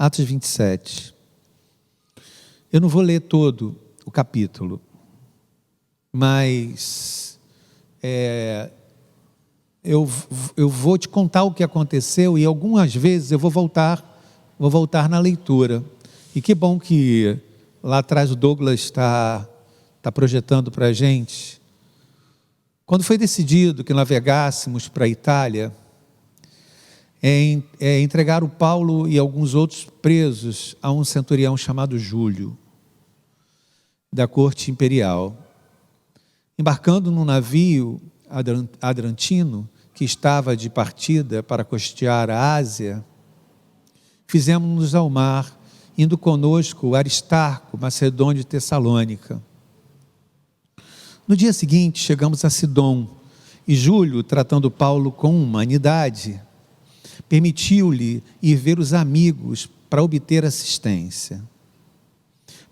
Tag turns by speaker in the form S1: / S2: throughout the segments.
S1: Atos 27. Eu não vou ler todo o capítulo, mas eu vou te contar o que aconteceu e algumas vezes eu vou voltar na leitura. E que bom que lá atrás o Douglas está projetando para a gente. Quando foi decidido que navegássemos para a Itália, entregaram Paulo e alguns outros presos a um centurião chamado Júlio, da corte imperial. Embarcando num navio adrantino, que estava de partida para costear a Ásia, fizemos-nos ao mar, indo conosco Aristarco, Macedônio e Tessalônica. No dia seguinte, chegamos a Sidom, e Júlio, tratando Paulo com humanidade, permitiu-lhe ir ver os amigos para obter assistência.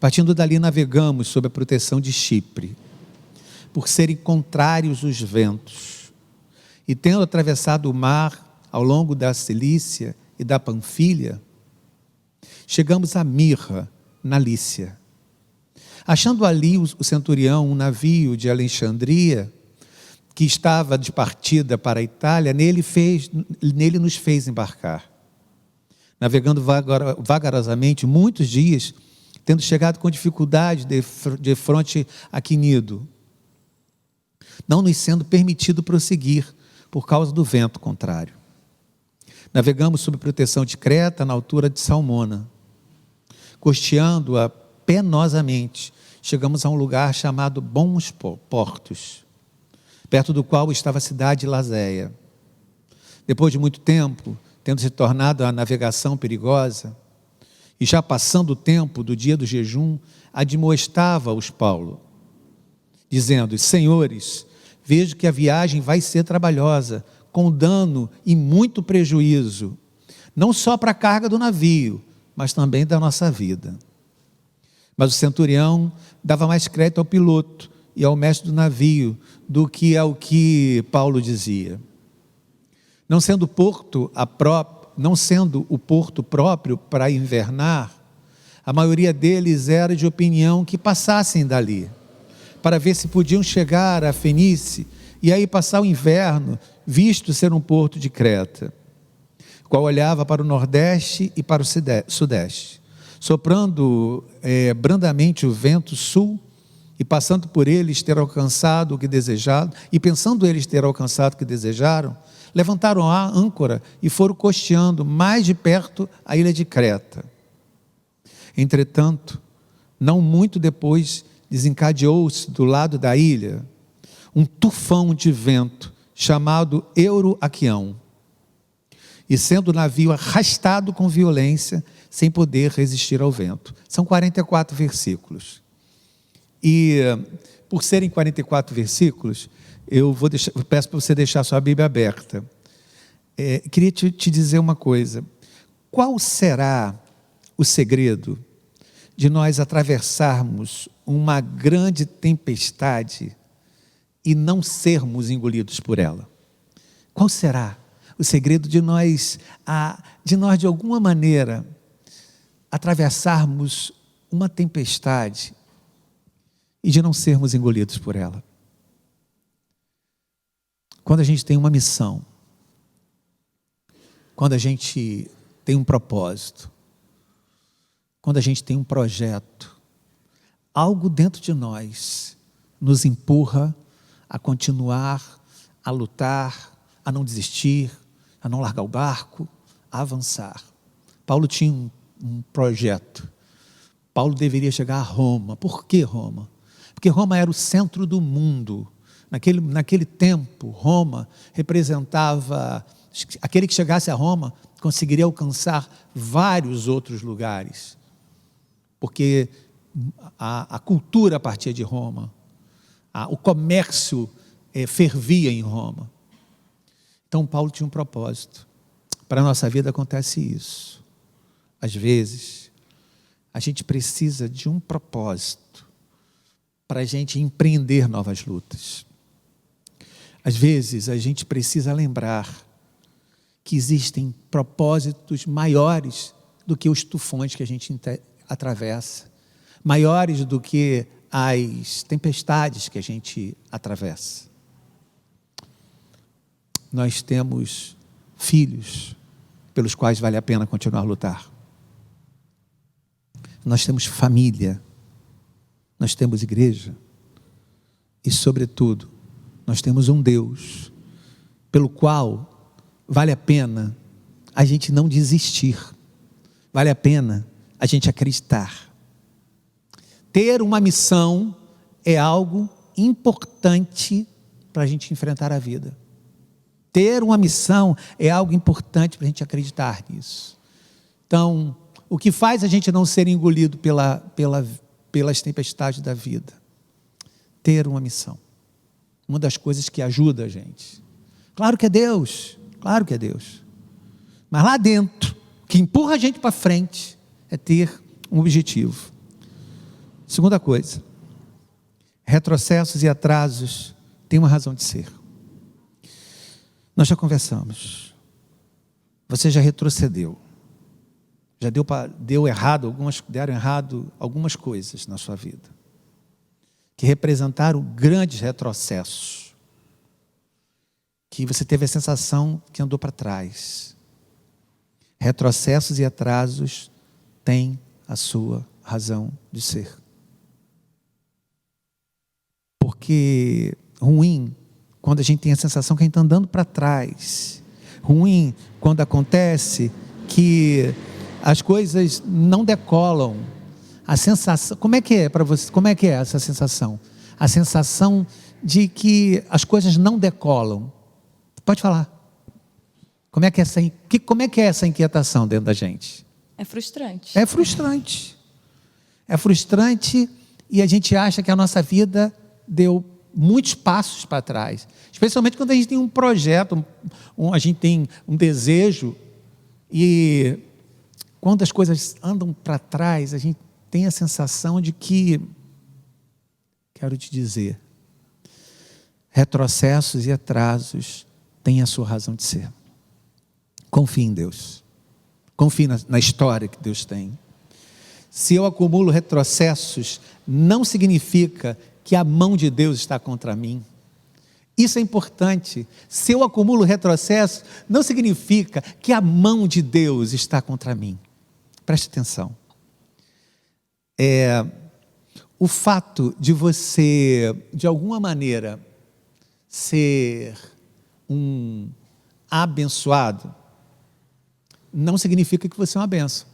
S1: Partindo dali, navegamos sob a proteção de Chipre, por serem contrários os ventos, e tendo atravessado o mar ao longo da Cilícia e da Panfilha, chegamos a Mirra, na Lícia. Achando ali o centurião um navio de Alexandria, que estava de partida para a Itália, nele nos fez embarcar. Navegando vagarosamente muitos dias, tendo chegado com dificuldade de fronte a Quinido, não nos sendo permitido prosseguir por causa do vento contrário. Navegamos sob proteção de Creta, na altura de Salmona. Costeando-a penosamente, chegamos a um lugar chamado Bons Portos, perto do qual estava a cidade de Lazéia. Depois de muito tempo, tendo se tornado a navegação perigosa, e já passando o tempo do dia do jejum, admoestava-os Paulo, dizendo: senhores, vejo que a viagem vai ser trabalhosa, com dano e muito prejuízo, não só para a carga do navio, mas também da nossa vida. Mas o centurião dava mais crédito ao piloto e ao mestre do navio do que ao que Paulo dizia. Não sendo o porto próprio para invernar, a maioria deles era de opinião que passassem dali, para ver se podiam chegar a Fenícia e aí passar o inverno, visto ser um porto de Creta, qual olhava para o nordeste e para o sudeste, soprando brandamente o vento sul, e passando por eles ter alcançado o que desejaram, e pensando eles ter alcançado o que desejaram, levantaram a âncora e foram costeando mais de perto a ilha de Creta. Entretanto, não muito depois, desencadeou-se do lado da ilha um tufão de vento chamado Euroaquião, e sendo o navio arrastado com violência, sem poder resistir ao vento. São 44 versículos. E por serem 44 versículos, eu peço para você deixar sua Bíblia aberta. Queria te dizer uma coisa. Qual será o segredo de nós atravessarmos uma grande tempestade e não sermos engolidos por ela? Qual será o segredo de nós de alguma maneira atravessarmos uma tempestade e de não sermos engolidos por ela? Quando a gente tem uma missão, quando a gente tem um propósito, quando a gente tem um projeto, algo dentro de nós nos empurra a continuar, a lutar, a não desistir, a não largar o barco, a avançar. Paulo tinha um projeto. Paulo deveria chegar a Roma. Por que Roma? Porque Roma era o centro do mundo. Naquele tempo, Roma representava, aquele que chegasse a Roma conseguiria alcançar vários outros lugares, porque a cultura partia de Roma, o comércio fervia em Roma. Então Paulo tinha um propósito. Para a nossa vida acontece isso. Às vezes, a gente precisa de um propósito para a gente empreender novas lutas. Às vezes, a gente precisa lembrar que existem propósitos maiores do que os tufões que a gente atravessa, maiores do que as tempestades que a gente atravessa. Nós temos filhos pelos quais vale a pena continuar a lutar. Nós temos família, nós temos igreja e, sobretudo, nós temos um Deus pelo qual vale a pena a gente não desistir, vale a pena a gente acreditar. Ter uma missão é algo importante para a gente enfrentar a vida. Ter uma missão é algo importante para a gente acreditar nisso. Então, o que faz a gente não ser engolido pelas tempestades da vida? Ter uma missão. Uma das coisas que ajuda a gente. Claro que é Deus, claro que é Deus. Mas lá dentro, o que empurra a gente para frente é ter um objetivo. Segunda coisa, retrocessos e atrasos têm uma razão de ser. Nós já conversamos. Você já retrocedeu. Já deram errado algumas coisas na sua vida, que representaram grandes retrocessos, que você teve a sensação que andou para trás. Retrocessos e atrasos têm a sua razão de ser. Porque ruim quando a gente tem a sensação que a gente está andando para trás. Ruim quando acontece que as coisas não decolam. A sensação, como é que é para você? Como é que é essa sensação? A sensação de que as coisas não decolam. Pode falar. Como é que é essa inquietação dentro da gente?
S2: É frustrante.
S1: É frustrante. É frustrante e a gente acha que a nossa vida deu muitos passos para trás. Especialmente quando a gente tem um projeto, a gente tem um desejo e quando as coisas andam para trás, a gente tem a sensação de que, quero te dizer, retrocessos e atrasos têm a sua razão de ser. Confie em Deus. Confie na história que Deus tem. Se eu acumulo retrocessos, não significa que a mão de Deus está contra mim. Isso é importante. Se eu acumulo retrocesso, não significa que a mão de Deus está contra mim. Preste atenção. O fato de você, de alguma maneira, ser um abençoado, não significa que você é uma bênção.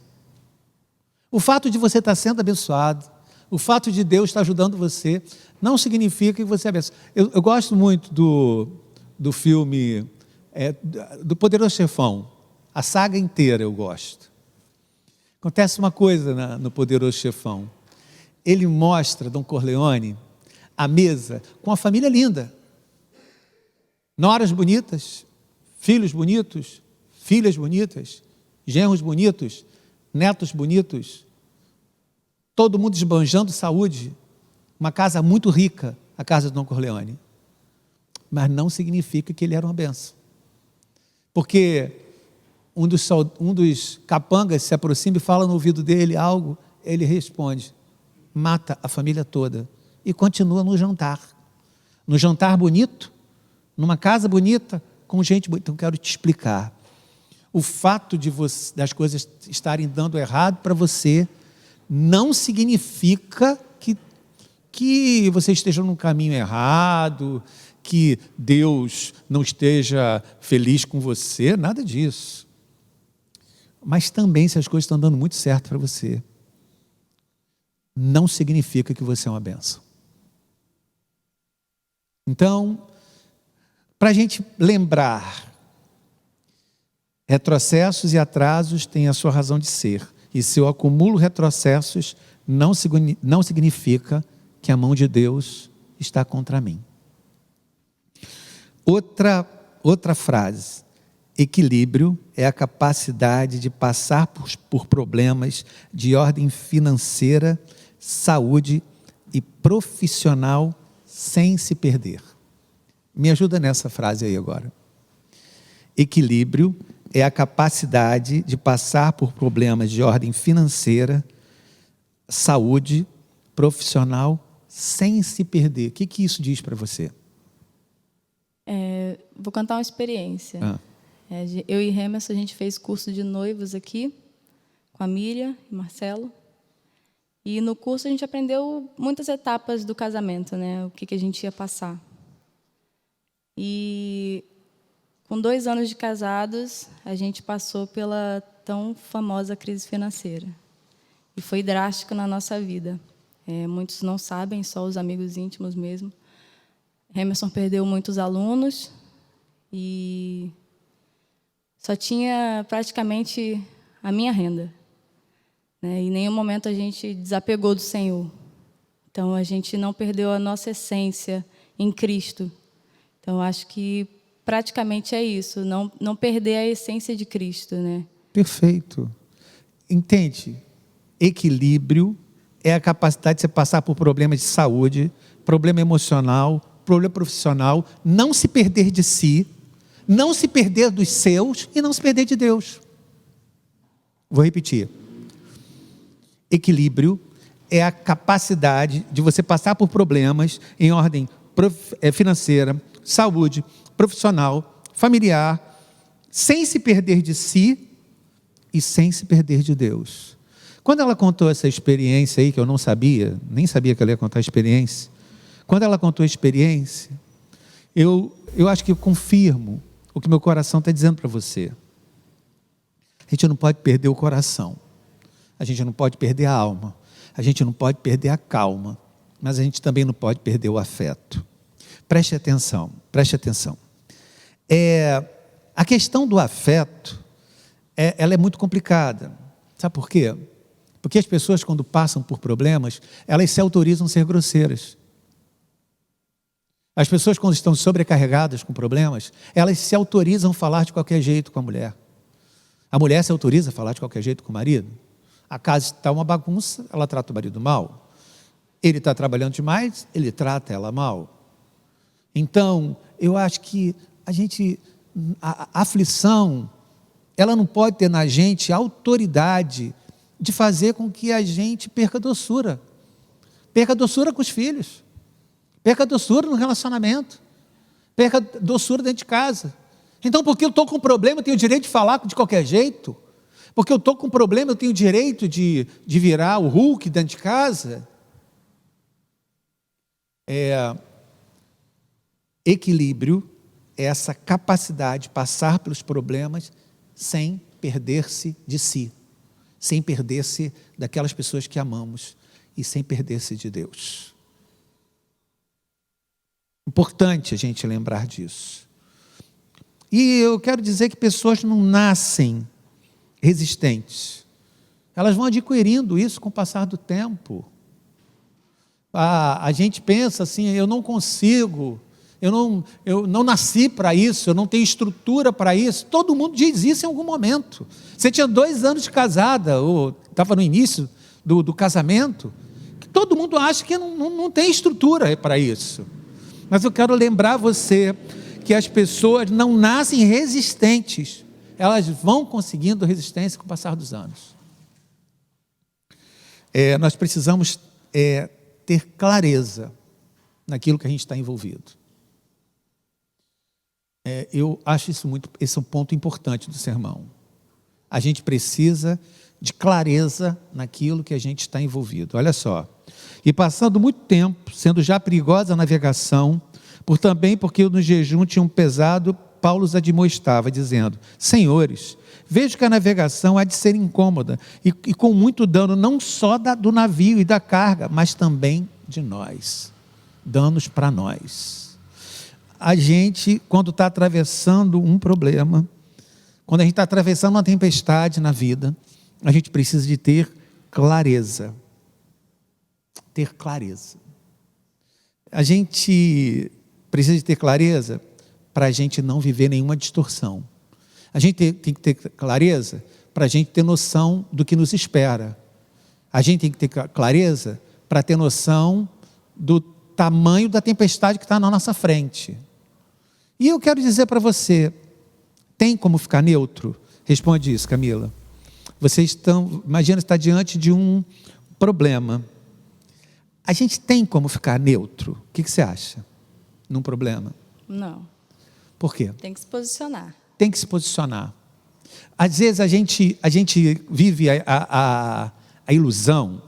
S1: O fato de você estar sendo abençoado, o fato de Deus estar ajudando você, não significa que você é abençoado. Eu gosto muito do filme do Poderoso Chefão. A saga inteira eu gosto. Acontece uma coisa no Poderoso Chefão. Ele mostra Don Corleone à mesa com a família linda. Noras bonitas, filhos bonitos, filhas bonitas, genros bonitos, netos bonitos, todo mundo esbanjando saúde, uma casa muito rica, a casa de Don Corleone. Mas não significa que ele era uma benção. Porque um dos capangas se aproxima e fala no ouvido dele algo, ele responde, mata a família toda e continua no jantar. No jantar bonito, numa casa bonita, com gente bonita. Então, quero te explicar. O fato das coisas estarem dando errado para você não significa que você esteja no caminho errado, que Deus não esteja feliz com você, nada disso. Mas também, se as coisas estão dando muito certo para você, não significa que você é uma bênção. Então, para a gente lembrar, retrocessos e atrasos têm a sua razão de ser. E se eu acumulo retrocessos, não significa que a mão de Deus está contra mim. Outra frase. Equilíbrio é a capacidade de passar por problemas de ordem financeira, saúde e profissional sem se perder. Me ajuda nessa frase aí agora. Equilíbrio é a capacidade de passar por problemas de ordem financeira, saúde, profissional, sem se perder. O que isso diz para você?
S2: Vou contar uma experiência. Eu e Remerson, a gente fez curso de noivos aqui, com a Miriam e Marcelo. E no curso a gente aprendeu muitas etapas do casamento, né? O que a gente ia passar. E com 2 anos de casados, a gente passou pela tão famosa crise financeira. E foi drástico na nossa vida. Muitos não sabem, só os amigos íntimos mesmo. Remerson perdeu muitos alunos e só tinha praticamente a minha renda. Em nenhum momento a gente desapegou do Senhor. Então, a gente não perdeu a nossa essência em Cristo. Então, acho que praticamente é isso, não perder a essência de Cristo, né?
S1: Perfeito. Entende? Equilíbrio é a capacidade de você passar por problemas de saúde, problema emocional, problema profissional, não se perder de si, não se perder dos seus e não se perder de Deus. Vou repetir. Equilíbrio é a capacidade de você passar por problemas em ordem financeira, saúde, profissional, familiar, sem se perder de si e sem se perder de Deus. Quando ela contou essa experiência aí, que eu não sabia, nem sabia que ela ia contar a experiência, quando ela contou a experiência, eu acho que eu confirmo o que meu coração está dizendo para você. A gente não pode perder o coração, a gente não pode perder a alma, a gente não pode perder a calma, mas a gente também não pode perder o afeto. Preste atenção, preste atenção. A questão do afeto, ela é muito complicada. Sabe por quê? Porque as pessoas, quando passam por problemas, elas se autorizam a ser grosseiras. As pessoas, quando estão sobrecarregadas com problemas, elas se autorizam a falar de qualquer jeito com a mulher. A mulher se autoriza a falar de qualquer jeito com o marido. A casa está uma bagunça, ela trata o marido mal. Ele está trabalhando demais, ele trata ela mal. Então, eu acho que a aflição, ela não pode ter na gente a autoridade de fazer com que a gente perca doçura. Perca doçura com os filhos. Perca doçura no relacionamento. Perca doçura dentro de casa. Então, porque eu estou com um problema, eu tenho o direito de falar de qualquer jeito. Porque eu estou com um problema, eu tenho o direito de virar o Hulk dentro de casa. Equilíbrio é essa capacidade de passar pelos problemas sem perder-se de si, sem perder-se daquelas pessoas que amamos e sem perder-se de Deus. Importante a gente lembrar disso. E eu quero dizer que pessoas não nascem resistentes. Elas vão adquirindo isso com o passar do tempo. A gente pensa assim, eu não consigo, eu não nasci para isso, eu não tenho estrutura para isso. Todo mundo diz isso em algum momento. Você tinha 2 anos de casada, ou estava no início do casamento, que todo mundo acha que não tem estrutura para isso. Mas eu quero lembrar você que as pessoas não nascem resistentes, elas vão conseguindo resistência com o passar dos anos. Nós precisamos ter clareza naquilo que a gente está envolvido. Eu acho esse é um ponto importante do sermão. A gente precisa de clareza naquilo que a gente está envolvido. Olha só. E passando muito tempo, sendo já perigosa a navegação, porque no jejum tinham pesado, Paulo os admoestava, dizendo: Senhores, vejo que a navegação há de ser incômoda e com muito dano, não só do navio e da carga, mas também de nós. Danos para nós. A gente, quando está atravessando um problema, quando a gente está atravessando uma tempestade na vida, a gente precisa de ter clareza. Ter clareza. A gente precisa de ter clareza para a gente não viver nenhuma distorção. A gente tem que ter clareza para a gente ter noção do que nos espera. A gente tem que ter clareza para ter noção do tamanho da tempestade que está na nossa frente. E eu quero dizer para você, tem como ficar neutro? Responde isso, Camila. Imagina estar diante de um problema. A gente tem como ficar neutro? O que você acha num problema?
S2: Não.
S1: Por quê?
S2: Tem que se posicionar.
S1: Tem que se posicionar. Às vezes a gente vive a ilusão,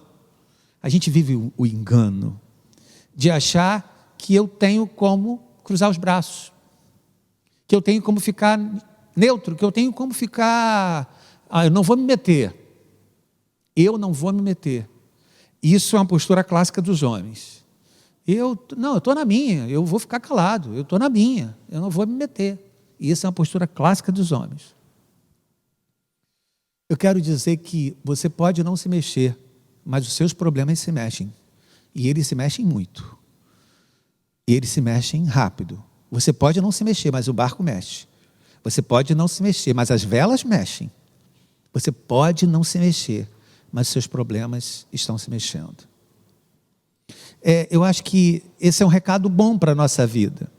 S1: a gente vive o engano de achar que eu tenho como cruzar os braços, que eu tenho como ficar neutro, que eu tenho como ficar... eu não vou me meter. Eu não vou me meter. Isso é uma postura clássica dos homens. Eu estou na minha, eu vou ficar calado, eu estou na minha, eu não vou me meter. Isso é uma postura clássica dos homens. Eu quero dizer que você pode não se mexer, mas os seus problemas se mexem. E eles se mexem muito. E eles se mexem rápido. Você pode não se mexer, mas o barco mexe. Você pode não se mexer, mas as velas mexem. Você pode não se mexer, mas seus problemas estão se mexendo. Eu acho que esse é um recado bom para a nossa vida.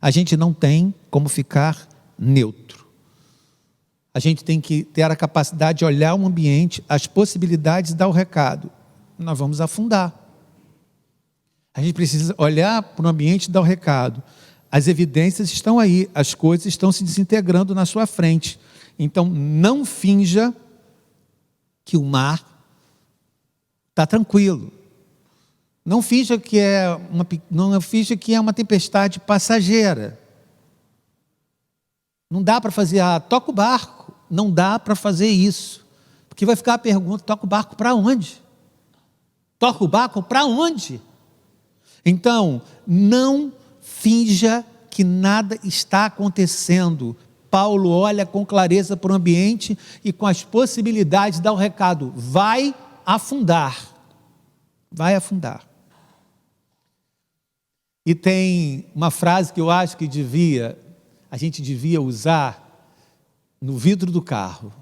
S1: A gente não tem como ficar neutro. A gente tem que ter a capacidade de olhar o ambiente, as possibilidades e dar o recado. Nós vamos afundar. A gente precisa olhar para o ambiente e dar o recado. As evidências estão aí, as coisas estão se desintegrando na sua frente. Então, não finja que o mar está tranquilo. Não finja que é uma tempestade passageira. Não dá para fazer, toca o barco. Não dá para fazer isso. Porque vai ficar a pergunta, toca o barco para onde? Toca o barco para onde? Então, não finja que nada está acontecendo. Paulo olha com clareza para o ambiente e com as possibilidades dá o recado, vai afundar. Vai afundar. E tem uma frase que eu acho que a gente devia usar no vidro do carro.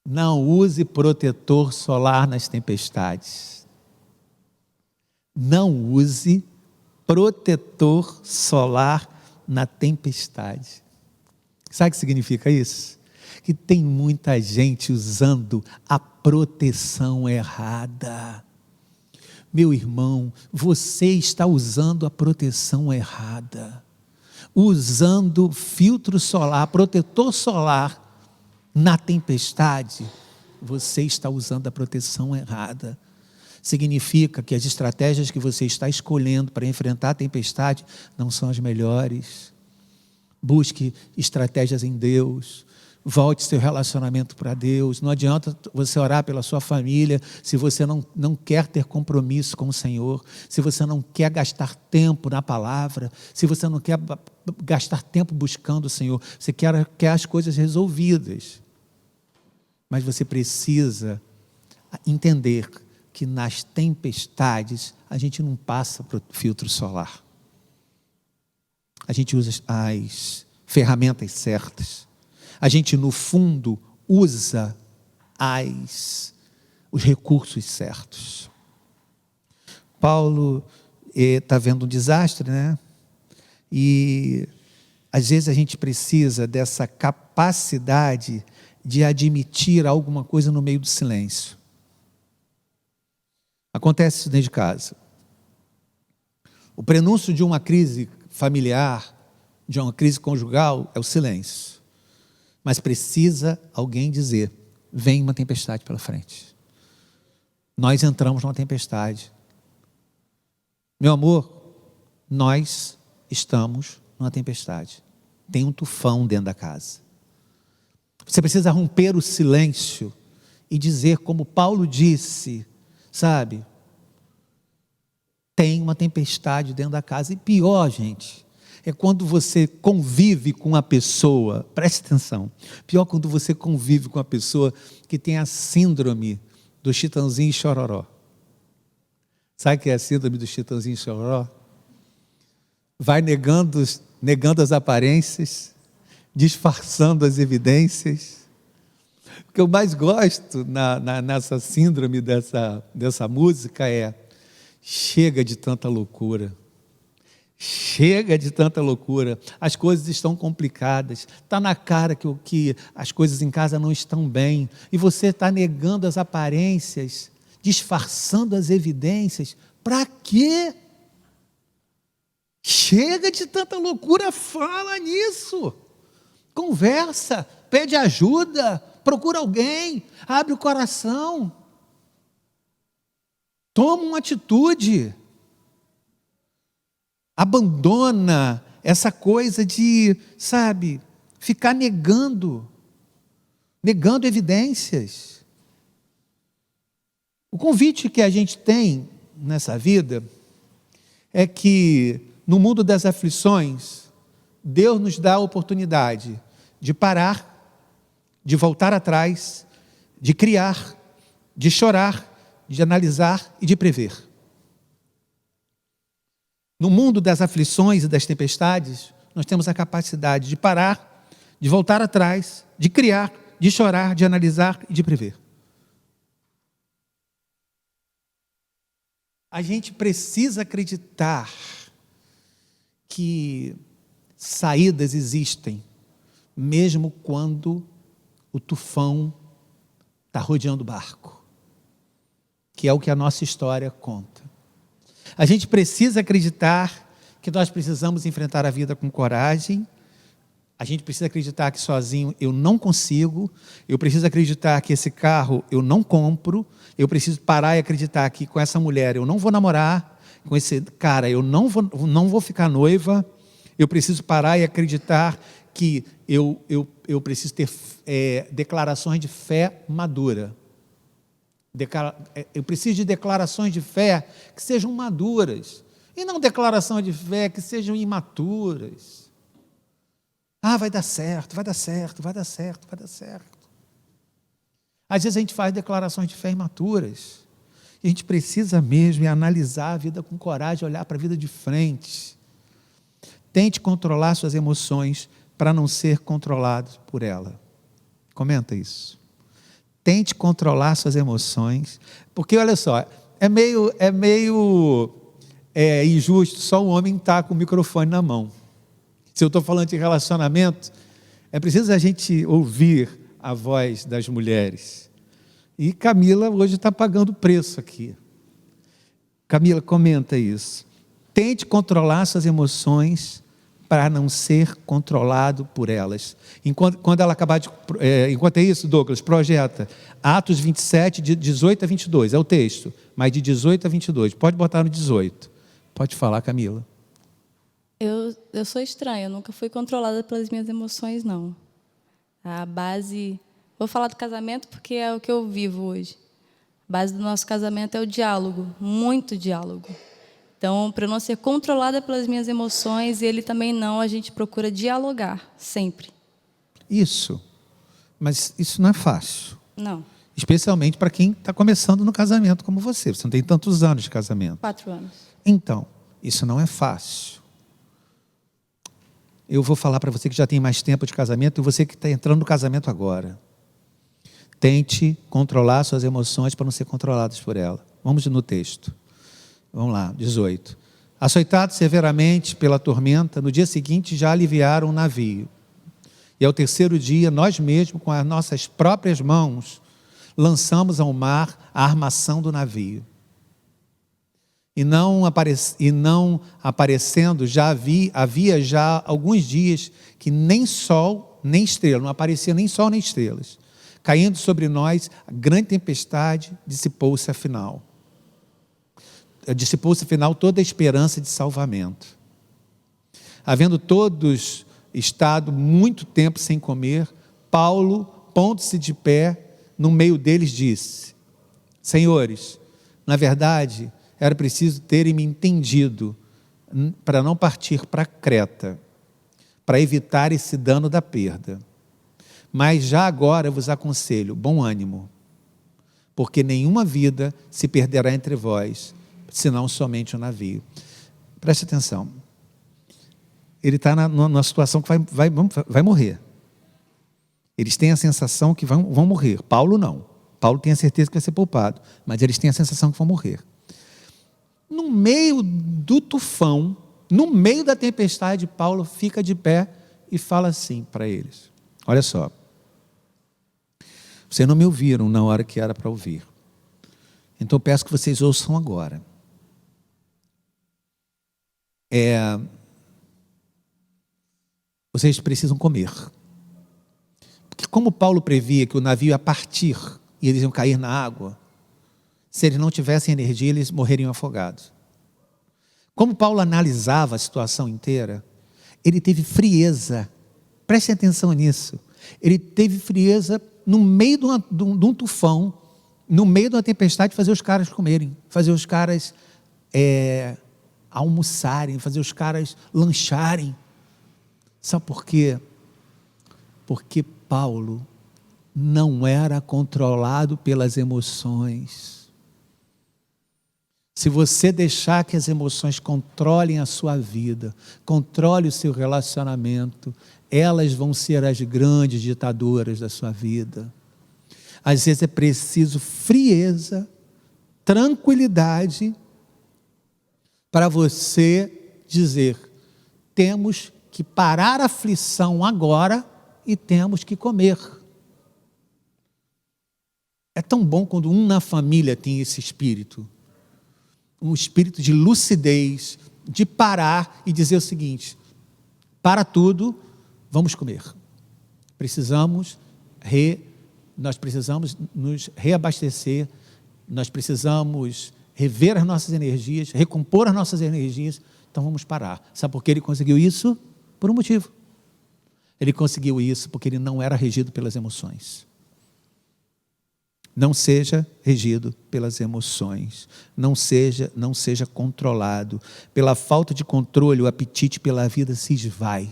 S1: Não use protetor solar nas tempestades. Não use protetor solar na tempestade. Sabe o que significa isso? Que tem muita gente usando a proteção errada. Meu irmão, você está usando a proteção errada. Usando filtro solar, protetor solar na tempestade, você está usando a proteção errada. Significa que as estratégias que você está escolhendo para enfrentar a tempestade não são as melhores. Busque estratégias em Deus. Volte seu relacionamento para Deus. Não adianta você orar pela sua família se você não quer ter compromisso com o Senhor, se você não quer gastar tempo na palavra, se você não quer gastar tempo buscando o Senhor, você quer as coisas resolvidas. Mas você precisa entender que nas tempestades a gente não passa para o filtro solar. A gente usa as ferramentas certas. A gente, no fundo, usa os recursos certos. Paulo está vendo um desastre, né? E às vezes a gente precisa dessa capacidade de admitir alguma coisa no meio do silêncio. Acontece isso dentro de casa. O prenúncio de uma crise familiar, de uma crise conjugal, é o silêncio. Mas precisa alguém dizer, vem uma tempestade pela frente. Nós entramos numa tempestade. Meu amor, nós estamos numa tempestade. Tem um tufão dentro da casa. Você precisa romper o silêncio e dizer, como Paulo disse, sabe? Tem uma tempestade dentro da casa. E pior, gente, é quando você convive com uma pessoa, preste atenção, pior quando você convive com uma pessoa que tem a síndrome do Chitãozinho e Chororó. Sabe o que é a síndrome do Chitãozinho e Chororó? Vai negando as aparências, disfarçando as evidências. O que eu mais gosto nessa síndrome dessa música é: chega de tanta loucura, Chega de tanta loucura, as coisas estão complicadas, está na cara que as coisas em casa não estão bem, e você está negando as aparências, disfarçando as evidências. Para quê? Chega de tanta loucura, fala nisso, conversa, pede ajuda, procura alguém, abre o coração, toma uma atitude. Abandona essa coisa de, ficar negando evidências. O convite que a gente tem nessa vida é que, no mundo das aflições, Deus nos dá a oportunidade de parar, de voltar atrás, de criar, de chorar, de analisar e de prever. No mundo das aflições e das tempestades, nós temos a capacidade de parar, de voltar atrás, de criar, de chorar, de analisar e de prever. A gente precisa acreditar que saídas existem, mesmo quando o tufão está rodeando o barco, que é o que a nossa história conta. A gente precisa acreditar que nós precisamos enfrentar a vida com coragem. A gente precisa acreditar que sozinho eu não consigo. Eu preciso acreditar que esse carro eu não compro. Eu preciso parar e acreditar que com essa mulher eu não vou namorar. Com esse cara eu não vou ficar noiva. Eu preciso parar e acreditar que eu preciso ter declarações de fé madura. Eu preciso de declarações de fé que sejam maduras, e não declarações de fé que sejam imaturas. Vai dar certo, vai dar certo, vai dar certo, vai dar certo. Às vezes a gente faz declarações de fé imaturas, e a gente precisa mesmo analisar a vida com coragem, olhar para a vida de frente. Tente controlar suas emoções para não ser controlado por ela. Comenta isso. Tente controlar suas emoções, porque olha só, é meio injusto só o homem estar com o microfone na mão. Se eu estou falando de relacionamento, é preciso a gente ouvir a voz das mulheres. E Camila hoje está pagando preço aqui. Camila, comenta isso. Tente controlar suas emoções para não ser controlado por elas. Enquanto ela acabar enquanto é isso, Douglas, projeta Atos 27, de 18 a 22, é o texto, mas de 18 a 22, pode botar no 18. Pode falar, Camila.
S2: Eu sou estranha, eu nunca fui controlada pelas minhas emoções, não. A base... Vou falar do casamento porque é o que eu vivo hoje. A base do nosso casamento é o diálogo, muito diálogo. Então, para eu não ser controlada pelas minhas emoções, e ele também não, a gente procura dialogar, sempre.
S1: Isso. Mas isso não é fácil.
S2: Não.
S1: Especialmente para quem está começando no casamento como você. Você não tem tantos anos de casamento.
S2: 4 anos.
S1: Então, isso não é fácil. Eu vou falar para você que já tem mais tempo de casamento e você que está entrando no casamento agora. Tente controlar suas emoções para não ser controladas por ela. Vamos no texto. Vamos lá, 18. Açoitados severamente pela tormenta, no dia seguinte já aliviaram o navio. E ao terceiro dia, nós mesmos, com as nossas próprias mãos, lançamos ao mar a armação do navio. E não aparecendo, já havia já alguns dias que nem sol, nem estrela, não aparecia nem sol nem estrelas. Caindo sobre nós, a grande tempestade dissipou-se afinal. Dissipou-se afinal toda a esperança de salvamento. Havendo todos estado muito tempo sem comer, Paulo, pondo-se de pé, no meio deles disse: Senhores, na verdade, era preciso terem-me entendido para não partir para Creta, para evitar esse dano da perda. Mas já agora vos aconselho, bom ânimo, porque nenhuma vida se perderá entre vós, senão somente o navio. Preste atenção. Ele está numa situação que vai morrer. Eles têm a sensação que vão morrer. Paulo não. Paulo tem a certeza que vai ser poupado, mas eles têm a sensação que vão morrer. No meio do tufão, no meio da tempestade, Paulo fica de pé e fala assim para eles: olha só, vocês não me ouviram na hora que era para ouvir, então eu peço que vocês ouçam agora. Vocês precisam comer. Porque como Paulo previa que o navio ia partir e eles iam cair na água, se eles não tivessem energia, eles morreriam afogados. Como Paulo analisava a situação inteira, ele teve frieza. Prestem atenção nisso. Ele teve frieza no meio de um tufão, no meio de uma tempestade, fazer os caras comerem, fazer os caras almoçarem, fazer os caras lancharem. Sabe por quê? Porque Paulo não era controlado pelas emoções. Se você deixar que as emoções controlem a sua vida, controle o seu relacionamento, elas vão ser as grandes ditadoras da sua vida. Às vezes é preciso frieza, tranquilidade, para você dizer: temos que parar a aflição agora e temos que comer. É tão bom quando um na família tem esse espírito, um espírito de lucidez, de parar e dizer o seguinte: para tudo, vamos comer. Nós precisamos nos reabastecer, nós precisamos rever as nossas energias, recompor as nossas energias, então vamos parar. Sabe por que ele conseguiu isso? Por um motivo. Ele conseguiu isso porque ele não era regido pelas emoções. Não seja regido pelas emoções. Não seja controlado. Pela falta de controle, o apetite pela vida se esvai.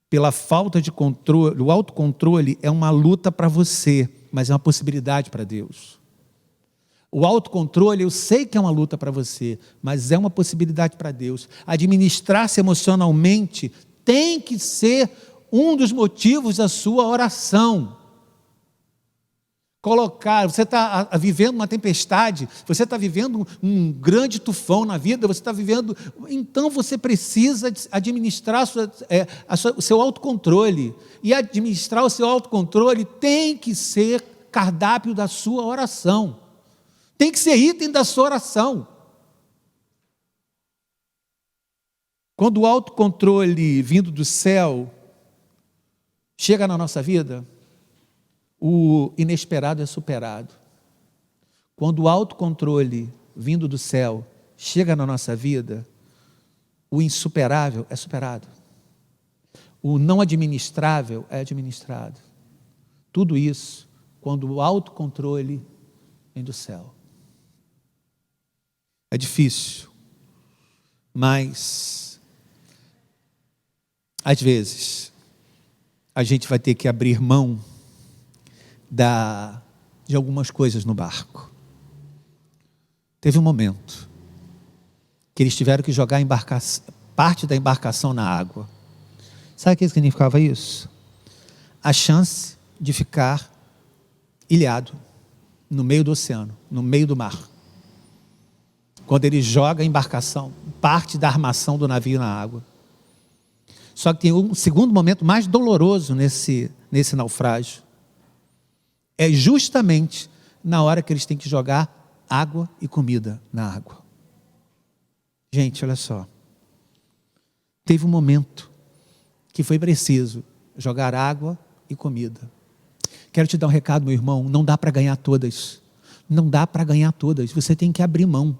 S1: Pela falta de controle, o autocontrole é uma luta para você, mas é uma possibilidade para Deus. O autocontrole, eu sei que é uma luta para você, mas é uma possibilidade para Deus. Administrar-se emocionalmente tem que ser um dos motivos da sua oração. Você está vivendo uma tempestade, você está vivendo um grande tufão na vida, você está vivendo, então você precisa administrar o seu autocontrole, e administrar o seu autocontrole tem que ser cardápio da sua oração, tem que ser item da sua oração. Quando o autocontrole vindo do céu chega na nossa vida, o inesperado é superado. Quando o autocontrole vindo do céu chega na nossa vida, o insuperável é superado. O não administrável é administrado. Tudo isso quando o autocontrole vem do céu. É difícil, mas às vezes a gente vai ter que abrir mão de algumas coisas no barco. Teve um momento que eles tiveram que jogar parte da embarcação na água. Sabe o que significava isso? A chance de ficar ilhado no meio do oceano, no meio do mar. Quando ele joga a embarcação, parte da armação do navio na água. Só que tem um segundo momento mais doloroso nesse naufrágio. É justamente na hora que eles têm que jogar água e comida na água. Gente, olha só. Teve um momento que foi preciso jogar água e comida. Quero te dar um recado, meu irmão. Não dá para ganhar todas. Não dá para ganhar todas. Você tem que abrir mão.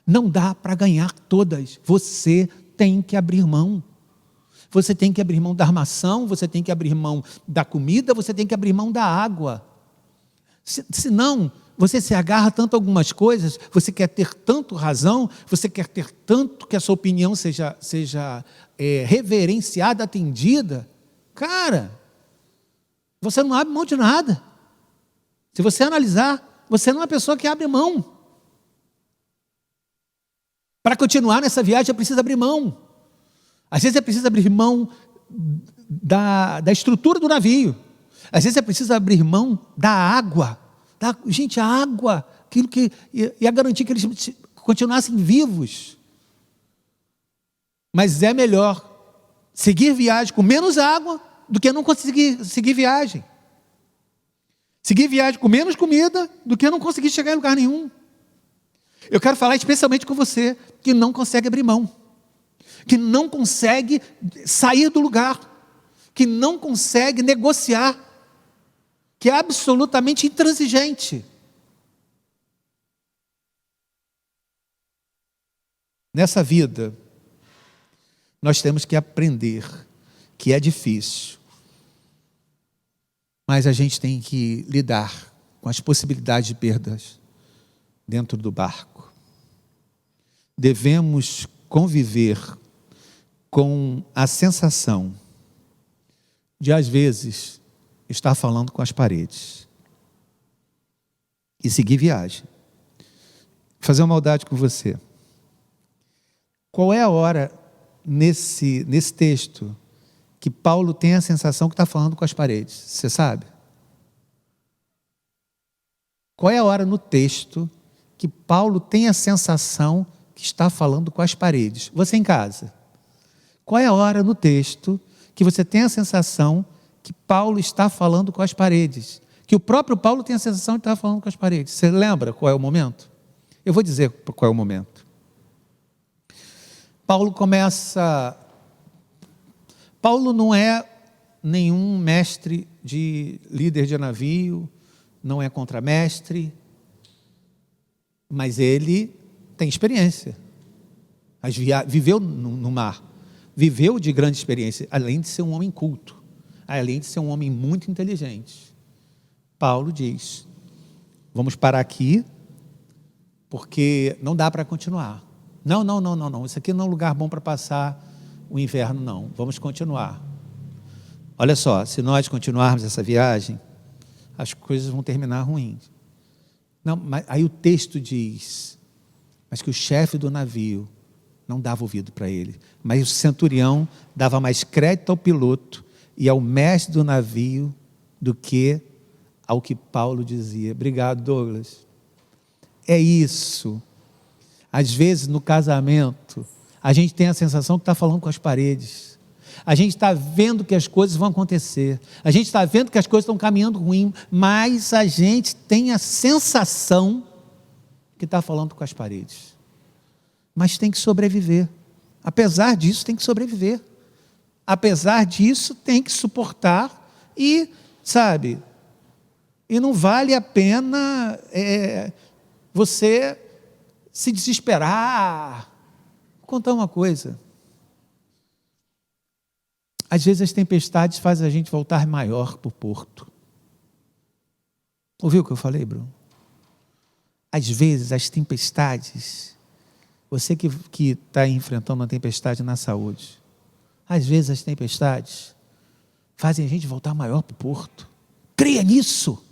S1: Não dá para ganhar todas. Você tem que abrir mão. Você tem que abrir mão da armação, você tem que abrir mão da comida, você tem que abrir mão da água. Senão, você se agarra tanto a algumas coisas, você quer ter tanto razão, você quer ter tanto que a sua opinião seja reverenciada, atendida. Cara, você não abre mão de nada. Se você analisar, você não é uma pessoa que abre mão. Para continuar nessa viagem, é preciso abrir mão. Às vezes é preciso abrir mão da estrutura do navio. Às vezes é preciso abrir mão da água. Gente, a água, aquilo que ia garantir que eles continuassem vivos. Mas é melhor seguir viagem com menos água do que não conseguir seguir viagem. Seguir viagem com menos comida do que não conseguir chegar em lugar nenhum. Eu quero falar especialmente com você que não consegue abrir mão, que não consegue sair do lugar, que não consegue negociar, que é absolutamente intransigente. Nessa vida, nós temos que aprender que é difícil, mas a gente tem que lidar com as possibilidades de perdas dentro do barco. Devemos conviver com a sensação de, às vezes, estar falando com as paredes e seguir viagem. Vou fazer uma maldade com você. Qual é a hora nesse texto que Paulo tem a sensação que está falando com as paredes? Você sabe? Qual é a hora no texto que Paulo tem a sensação que está falando com as paredes? Você em casa. Qual é a hora no texto que você tem a sensação que Paulo está falando com as paredes? Que o próprio Paulo tem a sensação de estar falando com as paredes. Você lembra qual é o momento? Eu vou dizer qual é o momento. Paulo não é nenhum mestre de líder de navio, não é contramestre, mas ele tem experiência. Viveu no mar, viveu de grande experiência, além de ser um homem culto, além de ser um homem muito inteligente. Paulo diz: vamos parar aqui, porque não dá para continuar. Não. Isso aqui não é um lugar bom para passar o inverno, não. Vamos continuar. Olha só, se nós continuarmos essa viagem, as coisas vão terminar ruins. Não, mas aí o texto diz, mas que o chefe do navio não dava ouvido para ele, mas o centurião dava mais crédito ao piloto e ao mestre do navio do que ao que Paulo dizia. Obrigado, Douglas. É isso. Às vezes, no casamento, a gente tem a sensação que está falando com as paredes. A gente está vendo que as coisas vão acontecer. A gente está vendo que as coisas estão caminhando ruim, mas a gente tem a sensação que está falando com as paredes. Mas tem que sobreviver. Apesar disso, tem que sobreviver. Apesar disso, tem que suportar e, sabe, e não vale a pena você se desesperar. Vou contar uma coisa. Às vezes as tempestades fazem a gente voltar maior para o porto. Ouviu o que eu falei, Bruno? Às vezes as tempestades, você que está enfrentando uma tempestade na saúde, às vezes as tempestades fazem a gente voltar maior para o porto. Creia nisso.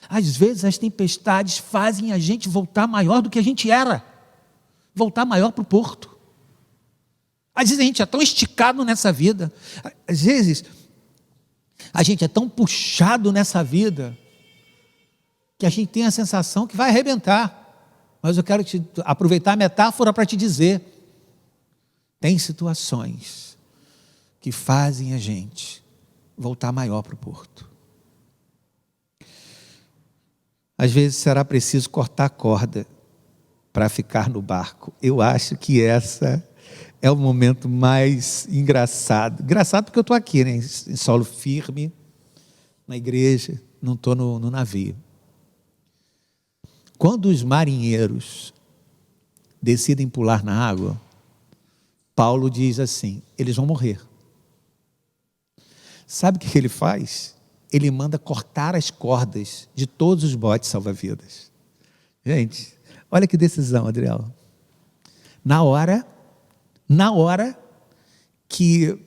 S1: Às vezes as tempestades fazem a gente voltar maior do que a gente era. Voltar maior para o porto. Às vezes a gente é tão esticado nessa vida. Às vezes a gente é tão puxado nessa vida que a gente tem a sensação que vai arrebentar. Mas eu quero aproveitar a metáfora para te dizer, tem situações que fazem a gente voltar maior para o porto. Às vezes será preciso cortar a corda para ficar no barco. Eu acho que essa é o momento mais engraçado. Engraçado porque eu estou aqui, né, em solo firme, na igreja, não estou no navio. Quando os marinheiros decidem pular na água, Paulo diz assim, eles vão morrer. Sabe o que ele faz? Ele manda cortar as cordas de todos os botes salva-vidas. Gente, olha que decisão, Adriel. Na hora que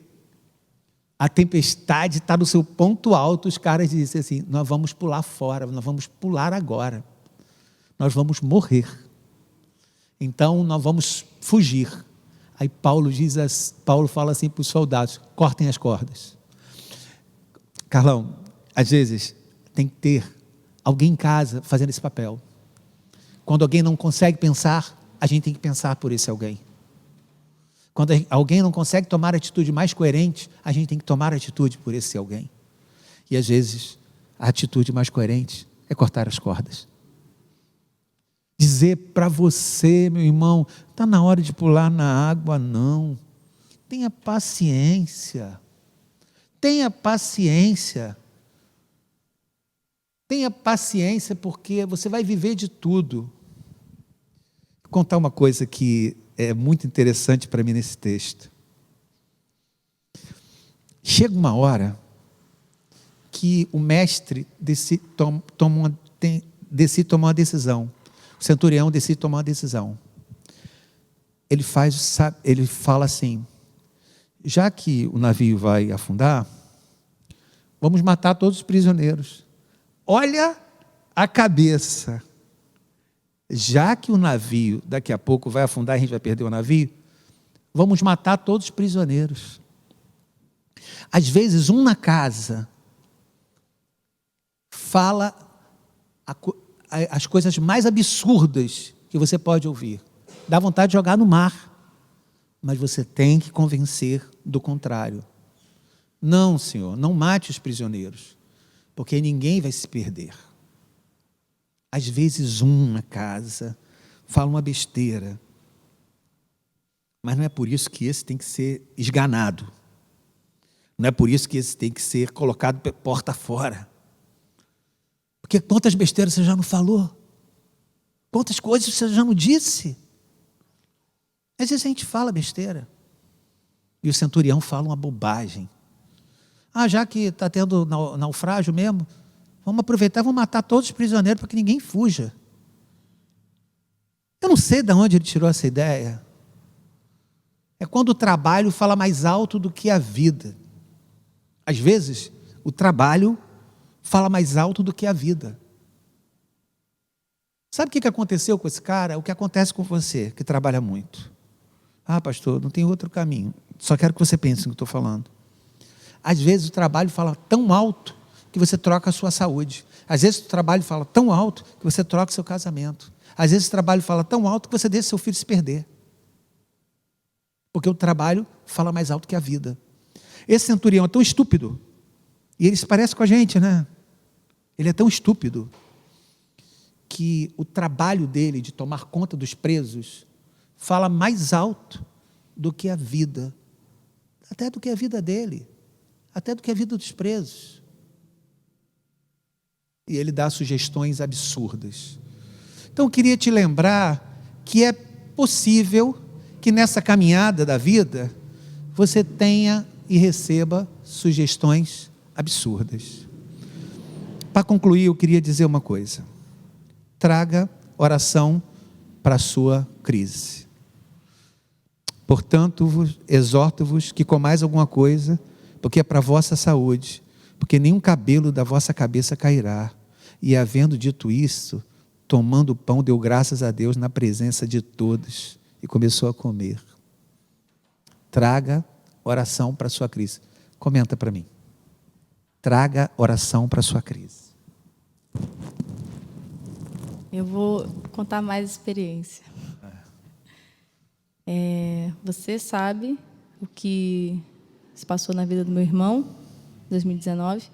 S1: a tempestade está no seu ponto alto, os caras dizem assim, nós vamos pular fora, nós vamos pular agora. Nós vamos morrer. Então, nós vamos fugir. Aí Paulo fala assim para os soldados, cortem as cordas. Carlão, às vezes tem que ter alguém em casa fazendo esse papel. Quando alguém não consegue pensar, a gente tem que pensar por esse alguém. Quando alguém não consegue tomar a atitude mais coerente, a gente tem que tomar a atitude por esse alguém. E às vezes, a atitude mais coerente é cortar as cordas. Dizer para você, meu irmão, está na hora de pular na água, não. Tenha paciência. Tenha paciência. Tenha paciência, porque você vai viver de tudo. Vou contar uma coisa que é muito interessante para mim nesse texto. Chega uma hora que o mestre decide tomar uma decisão. O centurião decide tomar uma decisão. Ele fala assim: já que o navio vai afundar, vamos matar todos os prisioneiros. Olha a cabeça. Já que o navio daqui a pouco vai afundar, a gente vai perder o navio, vamos matar todos os prisioneiros. Às vezes, um na casa fala as coisas mais absurdas que você pode ouvir. Dá vontade de jogar no mar, mas você tem que convencer do contrário. Não, Senhor, não mate os prisioneiros, porque ninguém vai se perder. Às vezes um na casa fala uma besteira, mas não é por isso que esse tem que ser esganado. Não é por isso que esse tem que ser colocado porta fora. Porque quantas besteiras você já não falou? Quantas coisas você já não disse? Às vezes a gente fala besteira. E o centurião fala uma bobagem. Já que está tendo naufrágio mesmo, vamos aproveitar e vamos matar todos os prisioneiros para que ninguém fuja. Eu não sei de onde ele tirou essa ideia. É quando o trabalho fala mais alto do que a vida. Às vezes, o trabalho fala mais alto do que a vida. Sabe o que aconteceu com esse cara? O que acontece com você, que trabalha muito. Pastor, não tem outro caminho. Só quero que você pense no que eu estou falando. Às vezes o trabalho fala tão alto que você troca a sua saúde. Às vezes o trabalho fala tão alto que você troca o seu casamento. Às vezes o trabalho fala tão alto que você deixa seu filho se perder. Porque o trabalho fala mais alto que a vida. Esse centurião é tão estúpido, e ele se parece com a gente, né? Ele é tão estúpido que o trabalho dele de tomar conta dos presos fala mais alto do que a vida, até do que a vida dele, até do que a vida dos presos. E ele dá sugestões absurdas. Então eu queria te lembrar que é possível que nessa caminhada da vida você tenha e receba sugestões absurdas. Para concluir, eu queria dizer uma coisa: traga oração para a sua crise. Portanto, exorto-vos que comais alguma coisa, porque é para a vossa saúde, porque nenhum cabelo da vossa cabeça cairá. E havendo dito isso, tomando o pão, deu graças a Deus na presença de todos e começou a comer. Traga oração para a sua crise. Comenta para mim. Traga oração para a sua crise.
S2: Eu vou contar mais experiência. Você sabe o que se passou na vida do meu irmão em 2019.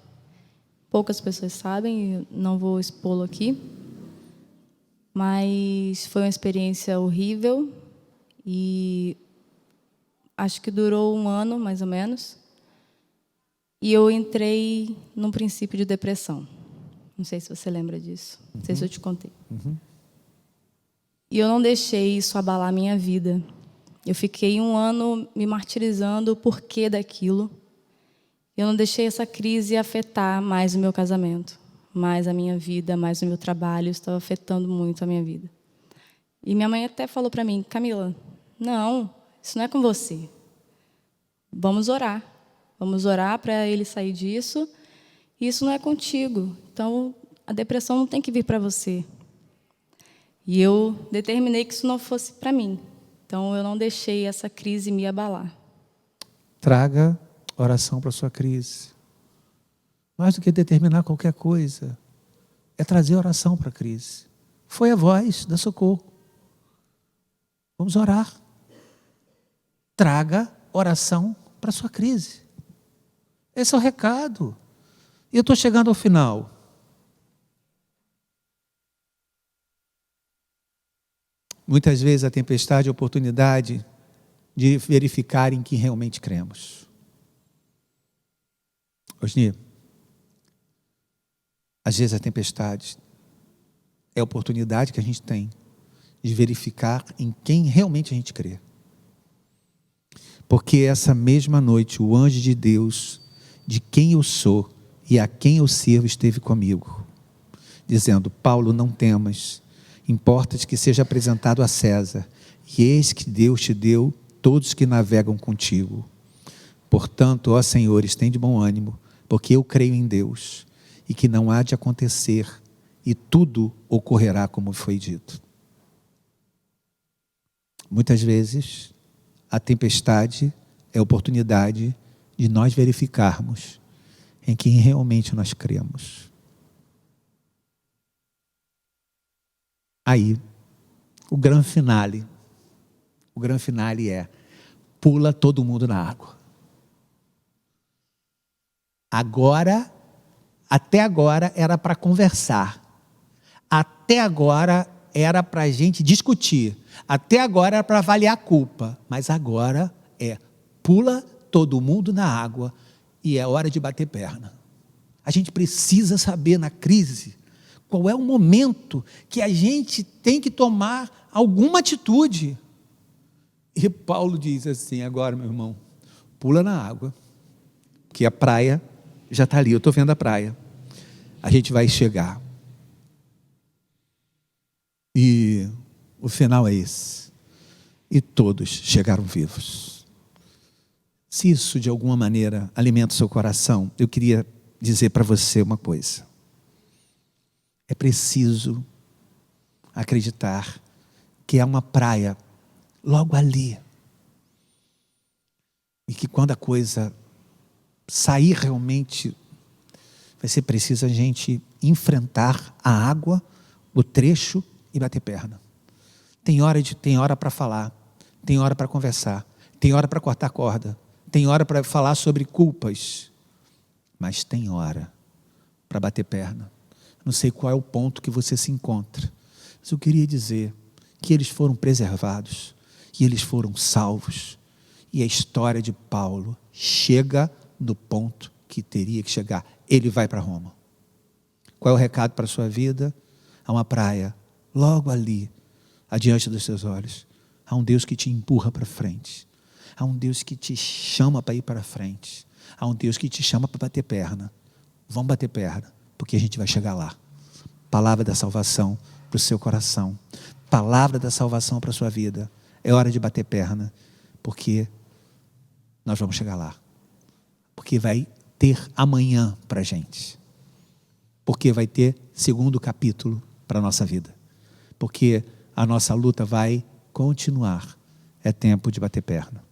S2: Poucas pessoas sabem, não vou expô-lo aqui. Mas foi uma experiência horrível e acho que durou 1 ano, mais ou menos. E eu entrei num princípio de depressão. Não sei se você lembra disso. Não sei se eu te contei. E eu não deixei isso abalar a minha vida. Eu fiquei 1 ano me martirizando o porquê daquilo. Eu não deixei essa crise afetar mais o meu casamento, mais a minha vida, mais o meu trabalho. Isso estava afetando muito a minha vida. E minha mãe até falou para mim: Camila, não, isso não é com você. Vamos orar. Vamos orar para ele sair disso. Isso não é contigo. Então, a depressão não tem que vir para você. E eu determinei que isso não fosse para mim. Então, eu não deixei essa crise me abalar.
S1: Traga oração para a sua crise. Mais do que determinar qualquer coisa, é trazer oração para a crise. Foi a voz da socorro. Vamos orar. traga oração para a sua crise. Esse é o recado. E eu estou chegando ao final. Muitas vezes a tempestade é a oportunidade de verificar em quem realmente cremos. Osni, às vezes a tempestade é a oportunidade que a gente tem de verificar em quem realmente a gente crê. Porque essa mesma noite o anjo de Deus, de quem eu sou e a quem eu sirvo, esteve comigo, dizendo: Paulo, não temas, importa-te que seja apresentado a César, e eis que Deus te deu todos que navegam contigo. Portanto, ó Senhores, tem de bom ânimo, porque eu creio em Deus, e que não há de acontecer, e tudo ocorrerá como foi dito. Muitas vezes, a tempestade é a oportunidade de nós verificarmos em quem realmente nós cremos. Aí, o grande finale é: pula todo mundo na água. Agora, até agora era para conversar. Até agora era para a gente discutir. Até agora era para avaliar a culpa. Mas agora é: pula todo mundo na água e é hora de bater perna. A gente precisa saber na crise qual é o momento que a gente tem que tomar alguma atitude. E Paulo diz assim: agora, meu irmão, pula na água, que a praia já está ali, eu estou vendo a praia. A gente vai chegar. E o final é esse. E todos chegaram vivos. Se isso de alguma maneira alimenta o seu coração, eu queria dizer para você uma coisa. É preciso acreditar que há uma praia logo ali. E que quando a coisa sair realmente, vai ser preciso a gente enfrentar a água, o trecho e bater perna. Tem hora para falar, tem hora para conversar, tem hora para cortar corda, tem hora para falar sobre culpas, mas tem hora para bater perna. Não sei qual é o ponto que você se encontra, mas eu queria dizer que eles foram preservados, que eles foram salvos, e a história de Paulo chega no ponto que teria que chegar. Ele vai para Roma. Qual é o recado para a sua vida? Há uma praia logo ali, adiante dos seus olhos. Há um Deus que te empurra para frente. Há um Deus que te chama para ir para frente. Há um Deus que te chama para bater perna. Vamos bater perna, porque a gente vai chegar lá. Palavra da salvação para o seu coração. Palavra da salvação para a sua vida. É hora de bater perna, porque nós vamos chegar lá. Porque vai ter amanhã para a gente. Porque vai ter segundo capítulo para a nossa vida. Porque a nossa luta vai continuar. É tempo de bater perna.